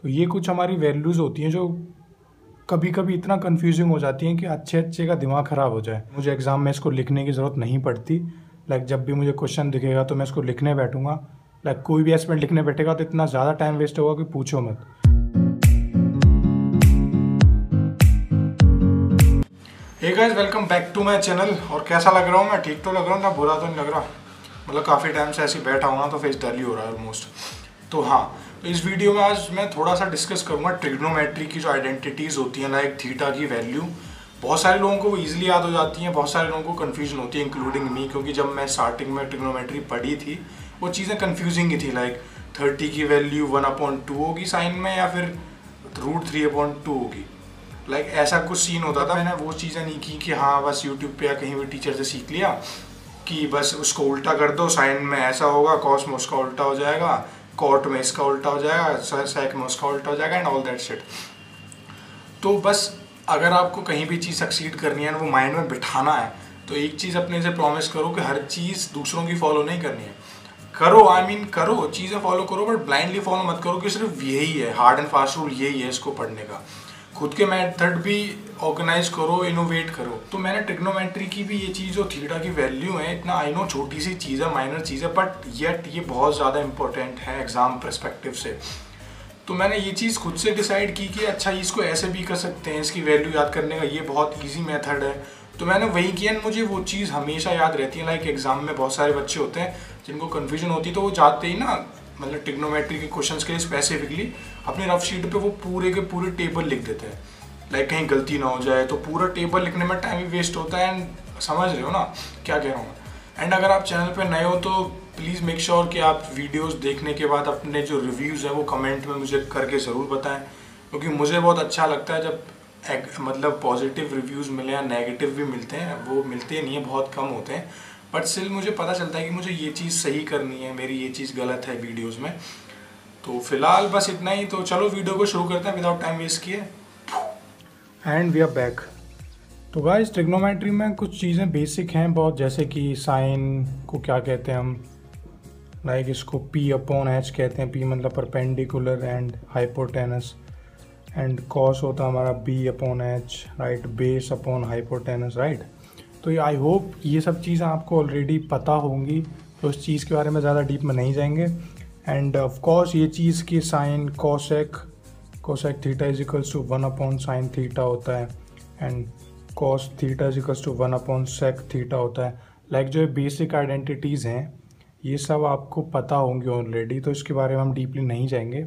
तो ये कुछ हमारी वैल्यूज़ होती हैं जो कभी कभी इतना कंफ्यूजिंग हो जाती हैं कि अच्छे अच्छे का दिमाग ख़राब हो जाए। मुझे एग्ज़ाम में इसको लिखने की ज़रूरत नहीं पड़ती। लाइक जब भी मुझे क्वेश्चन दिखेगा तो मैं इसको लिखने बैठूंगा। लाइक कोई भी एस्पिरेंट लिखने बैठेगा तो इतना ज़्यादा टाइम वेस्ट होगा कि पूछो मत। Hey guys, welcome back to my channel. और कैसा लग रहा हूँ मैं? ठीक तो लग रहा हूँ ना? बुरा तो नहीं लग रहा? मतलब काफ़ी टाइम से ऐसे ही बैठा हूँ ना, तो फेस डल ही हो रहा है ऑलमोस्ट। तो हाँ, तो इस वीडियो में आज मैं थोड़ा सा डिस्कस करूँगा ट्रिग्नोमेट्री की जो आइडेंटिटीज़ होती हैं, लाइक थीटा की वैल्यू। बहुत सारे लोगों को वो ईजिली याद हो जाती हैं, बहुत सारे लोगों को कन्फ्यूजन होती है, इंक्लूडिंग मी, क्योंकि जब मैं स्टार्टिंग में ट्रिग्नोमेट्री पढ़ी थी वो चीज़ें कन्फ्यूजिंग ही थी। लाइक 30 की वैल्यू 1/2 होगी साइन में, या फिर √3/2 होगी। लाइक ऐसा कुछ सीन होता था। मैंने वो चीज़ें नहीं की कि हाँ बस यूट्यूब पे या कहीं भी टीचर से सीख लिया कि बस उसको उल्टा कर दो, साइन में ऐसा होगा, कॉस में उसका उल्टा हो जाएगा, कॉट में इसका उल्टा हो जाएगा, सेक में उसका उल्टा हो जाएगा, एंड ऑल दैट शिट। तो बस अगर आपको कहीं भी चीज़ सक्सीड करनी है, वो माइंड में बिठाना है, तो एक चीज़ अपने से प्रॉमिस करो कि हर चीज़ दूसरों की फॉलो नहीं करनी है। करो, करो, चीज़ें फॉलो करो, बट ब्लाइंडली फॉलो मत करो कि सिर्फ यही है हार्ड एंड फास्ट रूल, यही है इसको पढ़ने का। खुद के मेथड भी ऑर्गेनाइज करो, इनोवेट करो। तो मैंने ट्रिग्नोमेट्री की भी ये चीज़, जो थीटा की वैल्यू है, इतना आई नो छोटी सी चीज़ है, माइनर चीज़ है, बट येट ये बहुत ज़्यादा इंपॉर्टेंट है एग्जाम परस्पेक्टिव से। तो मैंने ये चीज़ खुद से डिसाइड की कि अच्छा इसको ऐसे भी कर सकते हैं, इसकी वैल्यू याद करने का ये बहुत ईजी मेथड है। तो मैंने वही किया, मुझे वो चीज़ हमेशा याद रहती है। लाइक एग्जाम में बहुत सारे बच्चे होते हैं जिनको कन्फ्यूजन होती है, तो वो जाते ही ना, मतलब ट्रिग्नोमेट्री के क्वेश्चंस के लिए स्पेसिफिकली अपनी रफ शीट पे वो पूरे के पूरे टेबल लिख देते हैं। लाइक कहीं गलती ना हो जाए, तो पूरा टेबल लिखने में टाइम भी वेस्ट होता है। एंड समझ रहे हो ना क्या कह रहा हूँ मैं? एंड अगर आप चैनल पे नए हो तो प्लीज़ मेक श्योर कि आप वीडियोस देखने के बाद अपने जो रिव्यूज़ हैं वो कमेंट में मुझे करके ज़रूर बताएं, क्योंकि मुझे बहुत अच्छा लगता है जब मतलब पॉजिटिव रिव्यूज़ मिले या नेगेटिव भी मिलते हैं। वो मिलते नहीं है, बहुत कम होते हैं, बट स्टिल मुझे पता चलता है कि मुझे ये चीज़ सही करनी है, मेरी ये चीज़ गलत है वीडियोज़ में। तो फिलहाल बस इतना ही। तो चलो वीडियो को शुरू करते हैं विदाउट टाइम वेस्ट किए। And we are back. तो गाइस, ट्रिग्नोमेट्री में कुछ चीज़ें बेसिक हैं बहुत, जैसे कि साइन को क्या कहते हैं हम, लाइक इसको P/H कहते हैं। P मतलब perpendicular and hypotenuse, and cos होता है हमारा B/H, right, base upon hypotenuse, right. तो आई होप ये सब चीज़ें आपको ऑलरेडी पता होंगी, तो उस चीज़ के बारे में ज़्यादा डीप में नहीं जाएंगे। एंड ऑफ कोर्स ये चीज़ की sine cosec theta is equals to 1/sin theta होता है, and cos theta is equals to 1/sec theta होता है। लाइक जो बेसिक आइडेंटिटीज़ हैं ये सब आपको पता होंगी ऑलरेडी, तो इसके बारे में हम डीपली नहीं जाएंगे।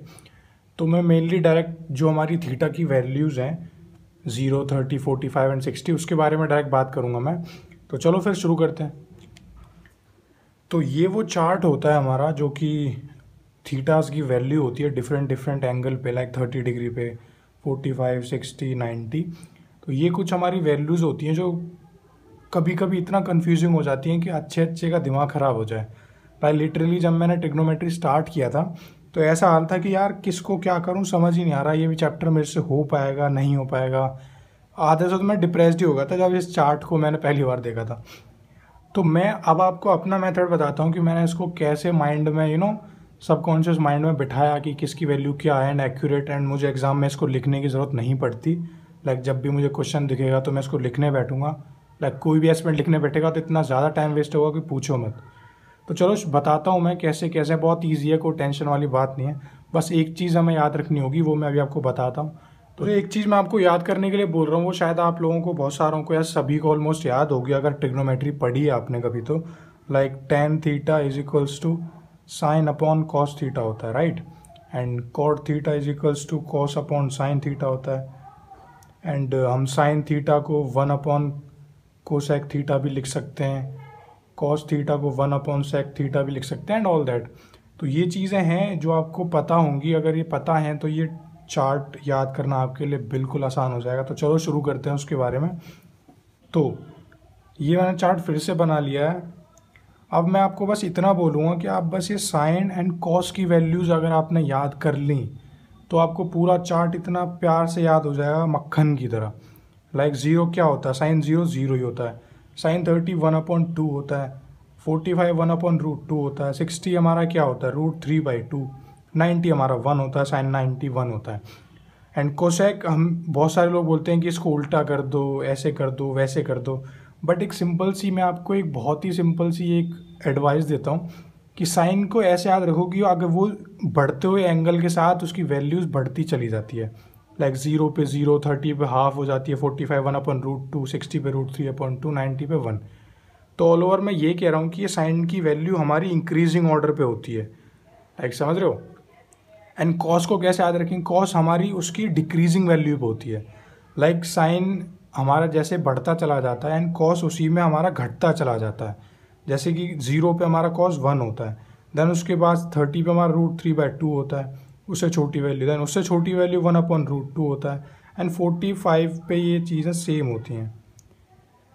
तो मैं मेनली डायरेक्ट जो हमारी थीटा की वैल्यूज़ हैं 0, 30, 45 एंड 60, उसके बारे में डायरेक्ट बात करूँगा मैं। तो चलो फिर शुरू करते हैं। तो ये वो चार्ट होता है हमारा जो कि थीटास की वैल्यू होती है डिफरेंट एंगल पे, लाइक 30 डिग्री पे, 45, 60, 90। तो ये कुछ हमारी वैल्यूज़ होती हैं जो कभी कभी इतना कंफ्यूजिंग हो जाती हैं कि अच्छे अच्छे का दिमाग ख़राब हो जाए। लाइक लिटरली जब मैंने ट्रिग्नोमेट्री स्टार्ट किया था तो ऐसा हाल था कि यार किसको क्या करूं, समझ ही नहीं आ रहा, ये भी चैप्टर मेरे से हो पाएगा नहीं हो पाएगा। आधे से तो मैं डिप्रेस्ड ही हो गया था जब इस चार्ट को मैंने पहली बार देखा था। तो मैं अब आपको अपना मेथड बताता हूँ कि मैंने इसको कैसे माइंड में सबकॉन्शियस माइंड में बिठाया कि किसकी वैल्यू क्या है, एंड एक्यूरेट, एंड मुझे एग्जाम में इसको लिखने की ज़रूरत नहीं पड़ती। लाइक जब भी मुझे क्वेश्चन दिखेगा तो मैं इसको लिखने बैठूंगा। लाइक कोई भी एस्पिरेंट लिखने बैठेगा तो इतना ज़्यादा टाइम वेस्ट होगा कि पूछो मत। तो चलो बताता हूँ मैं कैसे कैसे। बहुत ईजी है, कोई टेंशन वाली बात नहीं है। बस एक चीज़ हमें याद रखनी होगी, वो मैं अभी आपको बताता हूँ। तो एक चीज़ मैं आपको याद करने के लिए बोल रहा हूँ, वो शायद आप लोगों को, बहुत सारों को या सभी को ऑलमोस्ट याद होगी अगर ट्रिग्नोमेट्री पढ़ी है आपने कभी तो। Like tan theta is equals to sine upon cos theta होता है, right. And cot theta is equals to cos upon sine theta होता है। एंड हम साइन थीटा को 1/कोसेक थीटा भी लिख सकते हैं, कॉस थीटा को 1/sec थीटा भी लिख सकते हैं, एंड ऑल दैट। तो ये चीज़ें हैं जो आपको पता होंगी। अगर ये पता है तो ये चार्ट याद करना आपके लिए बिल्कुल आसान हो जाएगा। तो चलो शुरू करते हैं उसके बारे में। तो ये मैंने चार्ट फिर से बना लिया है। अब मैं आपको बस इतना बोलूँगा कि आप बस ये साइन एंड कॉस की वैल्यूज़ अगर आपने याद कर ली तो आपको पूरा चार्ट इतना प्यार से याद हो जाएगा, मक्खन की तरह। लाइक ज़ीरो क्या होता है, साइन ज़ीरो ज़ीरो ही होता है। साइन 30 1/2 होता है, 45 1/√2 होता है, 60 हमारा क्या होता है, √3/2, 90 हमारा 1 होता है, साइन 90 1 होता है। एंड कोसेक, हम बहुत सारे लोग बोलते हैं कि इसको उल्टा कर दो, ऐसे कर दो, वैसे कर दो, बट एक सिंपल सी, मैं आपको एक बहुत ही सिंपल सी एक एडवाइस देता हूँ कि साइन को ऐसे याद रखो कि अगर वो बढ़ते हुए एंगल के साथ उसकी वैल्यूज़ बढ़ती चली जाती है। लाइक 0 पे 0, 30 पे हाफ हो जाती है, 45 1/√2, 60 पे √3/2, 90 पे 1। तो ऑल ओवर मैं ये कह रहा हूँ कि ये साइन की वैल्यू हमारी इंक्रीजिंग ऑर्डर पे होती है, लाइक समझ रहे हो। एंड कॉस को कैसे याद रखेंगे, कॉस हमारी उसकी डिक्रीजिंग वैल्यू पे होती है। लाइक साइन हमारा जैसे बढ़ता चला जाता है एंड कॉस उसी में हमारा घटता चला जाता है। जैसे कि 0 पे हमारा कॉस 1 होता है, देन उसके बाद 30 पे हमारा √3/2 होता है, उससे छोटी वैल्यू, देन उससे छोटी वैल्यू 1/√2 होता है, एंड 45 पे ये चीज़ें सेम होती हैं।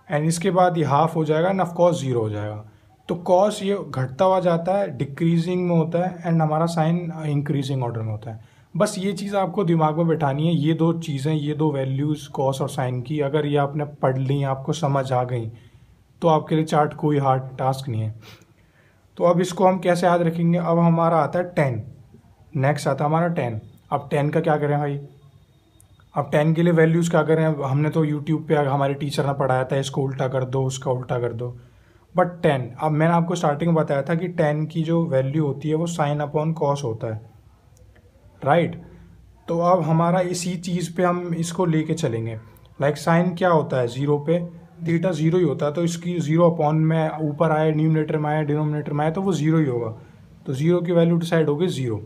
एंड इसके बाद ये हाफ हो जाएगा एंड ऑफकोर्स 0 हो जाएगा। तो कॉस ये घटता हुआ जाता है, डिक्रीजिंग में होता है, एंड हमारा साइन इंक्रीजिंग ऑर्डर में होता है। बस ये चीज़ आपको दिमाग में बैठानी है, ये दो चीज़ें, ये दो वैल्यूज़ कॉस और साइन की, अगर ये आपने पढ़ ली, आपको समझ आ गई, तो आपके लिए चार्ट कोई हार्ड टास्क नहीं है। तो अब इसको हम कैसे याद रखेंगे, अब हमारा आता है 10, नेक्स्ट आता है हमारा 10। अब 10 का क्या करें भाई, अब 10 के लिए वैल्यूज़ क्या करें, हमने तो यूट्यूब पे हमारे टीचर ने पढ़ाया था इसको उल्टा कर दो, उसका उल्टा कर दो, बट 10, अब मैंने आपको स्टार्टिंग में बताया था कि 10 की जो वैल्यू होती है वो साइन अपॉन कॉस होता है, राइट। तो अब हमारा इसी चीज़ पे हम इसको लेके चलेंगे। लाइक साइन क्या होता है, 0 पे थीटा 0 ही होता है, तो इसकी 0 अपॉन में ऊपर आए, न्यूमरेटर में आए, डिनोमिनेटर में आए, तो वो 0 ही होगा। तो 0 की वैल्यू डिसाइड होगी 0।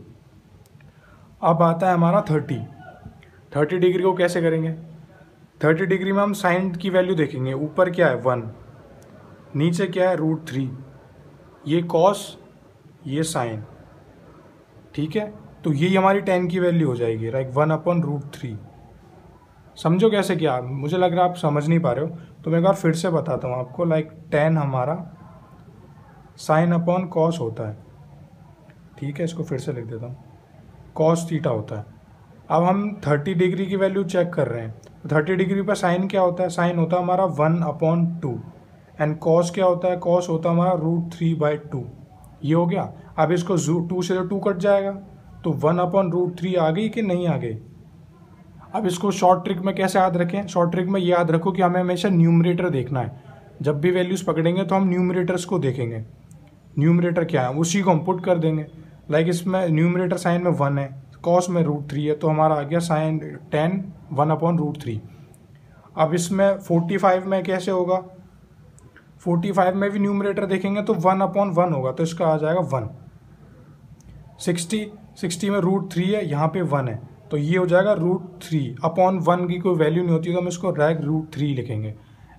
अब आता है हमारा 30 डिग्री को कैसे करेंगे। 30 डिग्री में हम साइन की वैल्यू देखेंगे, ऊपर क्या है 1, नीचे क्या है √3, ये कॉस, ये साइन, ठीक है। तो यही हमारी 10 की वैल्यू हो जाएगी, लाइक 1/√3। समझो कैसे, क्या मुझे लग रहा है आप समझ नहीं पा रहे हो, तो मैं एक बार फिर से बताता हूँ आपको। लाइक 10 हमारा साइन अपॉन कॉस होता है, ठीक है, इसको फिर से लिख देता हूँ, कॉस थीटा होता है। अब हम 30 डिग्री की वैल्यू चेक कर रहे हैं, तो 30 डिग्री पर साइन क्या होता है, साइन होता है हमारा 1/2, एंड कॉस क्या होता है, कॉस होता है हमारा √3/2। ये हो गया। अब इसको 2 से तो 2 कट जाएगा, तो 1/√3 आ गई कि नहीं आ गई। अब इसको शॉर्ट ट्रिक में कैसे याद रखें, शॉर्ट ट्रिक में ये याद रखो कि हमें हमेशा न्यूमरेटर देखना है। जब भी वैल्यूज़ पकड़ेंगे तो हम न्यूमरेटर्स को देखेंगे, न्यूमरेटर क्या है उसी को हम पुट कर देंगे। लाइक इसमें न्यूमरेटर साइन में 1 है, कॉस में √3 है, तो हमारा आ गया साइन 10 1/√3। अब इसमें 45 में कैसे होगा, 45 में भी न्यूमरेटर देखेंगे तो 1/1 होगा, तो इसका आ जाएगा 1। 60 में √3 है, यहाँ पे 1 है, तो ये हो जाएगा √3/1 की कोई वैल्यू नहीं होती, तो हम इसको डायरेक्ट √3 लिखेंगे।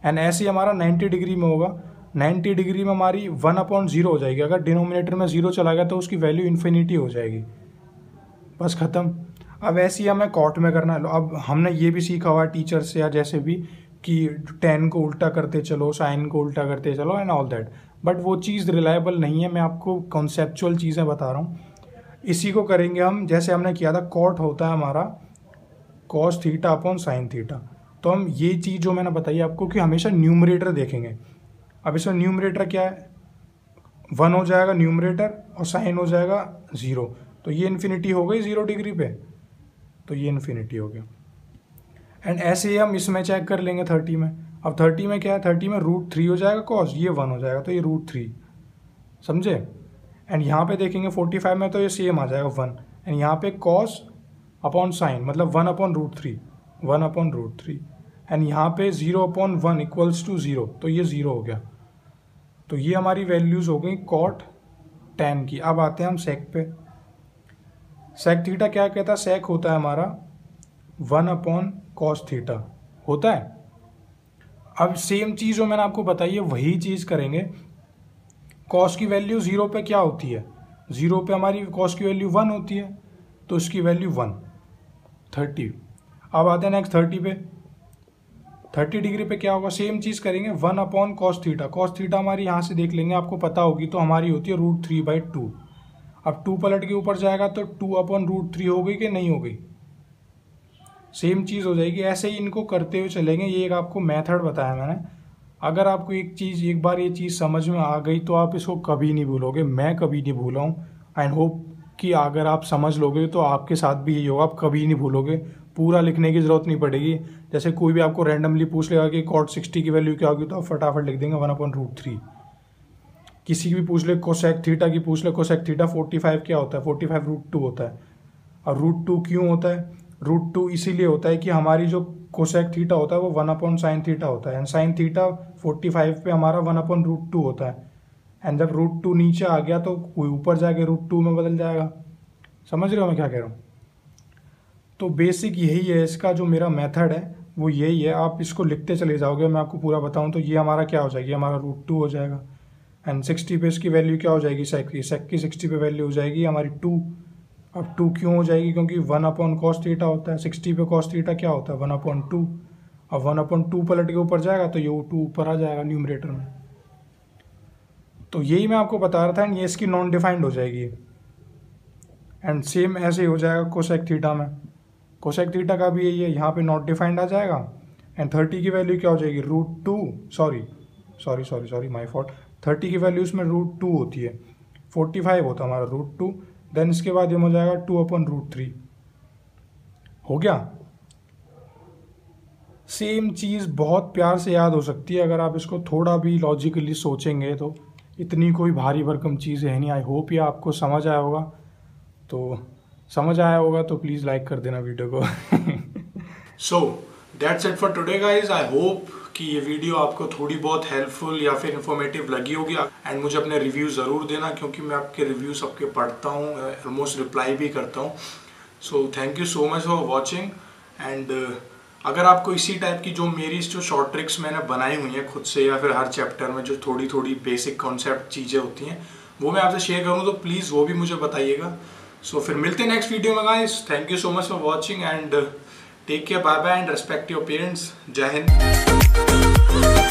एंड ऐसे ही हमारा 90 डिग्री में होगा, 90 डिग्री में हमारी 1/0 हो जाएगी। अगर डिनोमिनेटर में 0 चला गया तो उसकी वैल्यू इन्फिनिटी हो जाएगी, बस ख़त्म। अब ऐसे ही हमें कॉट में करना है। अब हमने ये भी सीखा हुआ टीचर से या जैसे भी कि 10 को उल्टा करते चलो, साइन को उल्टा करते चलो एंड ऑल दैट, बट वो चीज़ रिलायबल नहीं है। मैं आपको कॉन्सेप्चुअल चीज़ें बता रहा हूँ। इसी को करेंगे हम जैसे हमने किया था, कॉट होता है हमारा cos theta upon sine theta. तो हम ये चीज़ जो मैंने बताई आपको कि हमेशा न्यूमरेटर देखेंगे। अब इसमें न्यूमरेटर क्या है, 1 हो जाएगा न्यूमरेटर और साइन हो जाएगा 0, तो ये इन्फिनिटी हो गई 0 डिग्री पे, तो ये इन्फिनिटी हो गया। एंड ऐसे ही हम इसमें चेक कर लेंगे 30 में। अब 30 में क्या है, 30 में √3 हो जाएगा कॉस, ये 1 हो जाएगा, तो ये √3, समझे। एंड यहाँ पे देखेंगे 45 में तो ये सेम आ जाएगा 1, एंड यहाँ पे कॉस अपॉन साइन मतलब 1/√3, एंड यहाँ पे 0/1 इक्वल्स टू 0, तो ये 0 हो गया। तो ये हमारी वैल्यूज़ हो गई कॉट 10 की। अब आते हैं हम सेक पे। सेक थीटा क्या कहता है, सेक होता है हमारा 1/cos थीटा होता है। अब सेम चीज़ जो मैंने आपको बताई है वही चीज़ करेंगे। कॉस की वैल्यू 0 पे क्या होती है, 0 पे हमारी कॉस की वैल्यू 1 होती है, तो इसकी वैल्यू 1, 30। अब आते हैं नेक्स्ट 30 पे। 30 डिग्री पे क्या होगा, सेम चीज़ करेंगे 1/cos थीटा। कॉस थीटा हमारी यहाँ से देख लेंगे, आपको पता होगी, तो हमारी होती है √3/2। अब 2 पलट के ऊपर जाएगा तो 2/√3 हो गई कि नहीं हो गई, सेम चीज़ हो जाएगी। ऐसे ही इनको करते हुए चलेंगे। ये एक आपको मेथड बताया मैंने। अगर आपको एक बार ये चीज़ समझ में आ गई तो आप इसको कभी नहीं भूलोगे, मैं कभी नहीं भूला हूँ। आई होप कि अगर आप समझ लोगे तो आपके साथ भी यही होगा, आप कभी नहीं भूलोगे, पूरा लिखने की ज़रूरत नहीं पड़ेगी। जैसे कोई भी आपको रैंडमली पूछ लेगा कि cot 60 की वैल्यू क्या होगी, तो आप फटाफट लिख देंगे 1/√3। किसी की भी पूछ ले कोसेक थीटा की पूछ ले, कोसेक थीटा 45 क्या होता है, 45√2 होता है। और √2 क्यों होता है, √2 इसीलिए होता है कि हमारी जो कोसेक थीटा होता है वो 1/sin थीटा होता है, एंड साइन थीटा 45 पे हमारा 1/√2 होता है। एंड जब √2 नीचे आ गया तो ऊपर जाके √2 में बदल जाएगा। समझ रहे हो मैं क्या कह रहा हूँ? तो बेसिक यही है, इसका जो मेरा मेथड है वो यही है। आप इसको लिखते चले जाओगे, मैं आपको पूरा बताऊँ तो ये हमारा क्या हो जाएगी, हमारा √2 हो जाएगा। एंड 60 पे इसकी वैल्यू क्या हो जाएगी, सेक की 60 पे वैल्यू हो जाएगी हमारी 2। अब 2 क्यों हो जाएगी, क्योंकि 1/cos थीटा होता है, 60 पे cos थीटा क्या होता है 1/2। अब 1/2 पलट के ऊपर जाएगा तो ये 2 ऊपर आ जाएगा न्यूमरेटर में। तो यही मैं आपको बता रहा था, एंड ये इसकी नॉन डिफाइंड हो जाएगी। एंड सेम ऐसे ही हो जाएगा कोसेक थीटा में, कोसेक थीटा का भी यही है, यहाँ पे नॉट डिफाइंड आ जाएगा। एंड 30 की वैल्यू क्या हो जाएगी, √2 सॉरी माय फॉल्ट, 30 की वैल्यू इसमें √2 होती है, 45 होता है हमारा √2। देन इसके बाद ये हो जाएगा 2/√3। हो गया। सेम चीज़ बहुत प्यार से याद हो सकती है अगर आप इसको थोड़ा भी लॉजिकली सोचेंगे, तो इतनी कोई भारी भरकम चीज़ है नहीं। आई होप ये आपको समझ आया होगा, तो समझ आया होगा तो प्लीज़ लाइक कर देना वीडियो को। So that's it for today guys. I hope कि ये वीडियो आपको थोड़ी बहुत हेल्पफुल या फिर इन्फॉर्मेटिव लगी होगी। एंड मुझे अपने रिव्यू ज़रूर देना, क्योंकि मैं आपके रिव्यू सबके पढ़ता हूँ, ऑलमोस्ट रिप्लाई भी करता हूँ। So thank you so much for watching. And अगर आपको इसी टाइप की जो मेरी जो शॉर्ट ट्रिक्स मैंने बनाई हुई हैं खुद से, या फिर हर चैप्टर में जो थोड़ी थोड़ी बेसिक कॉन्सेप्ट चीज़ें होती हैं वो मैं आपसे शेयर करूँ, तो प्लीज़ वो भी मुझे बताइएगा। सो फिर मिलते हैं नेक्स्ट वीडियो में guys. Thank you so much for watching and take care, bye bye and respect your parents. जय हिंद।